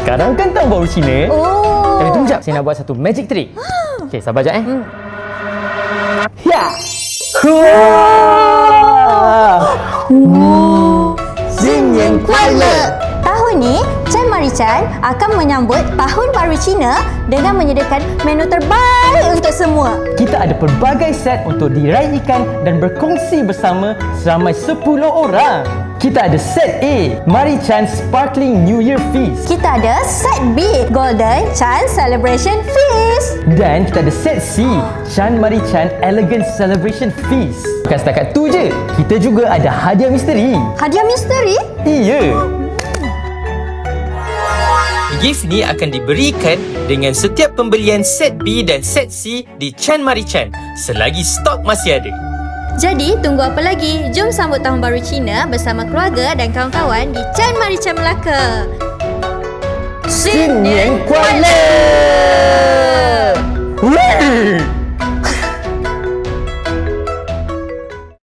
Sekarang kan tahun baru Cina. Oh. Tapi tunggu sekejap, saya nak buat satu magic trick. Okey, sabar sekejap Ya. Zinyan Kuala. Tahun ni, Chan Marichan akan menyambut Tahun Baru Cina dengan menyediakan menu terbaik untuk semua. Kita ada pelbagai set untuk diraikan dan berkongsi bersama seramai 10 orang. Kita ada set A, Marichan Sparkling New Year Feast. Kita ada set B, Golden Chan Celebration Feast. Dan kita ada set C, Chan Marichan Elegant Celebration Feast. Bukan setakat tu je, kita juga ada hadiah misteri. Hadiah misteri? Iya. Gift ni akan diberikan dengan setiap pembelian set B dan set C di Chan Marichan selagi stok masih ada. Jadi, tunggu apa lagi? Jom sambut Tahun Baru Cina bersama keluarga dan kawan-kawan di Chan Marichan Melaka. Zinyan Kuala.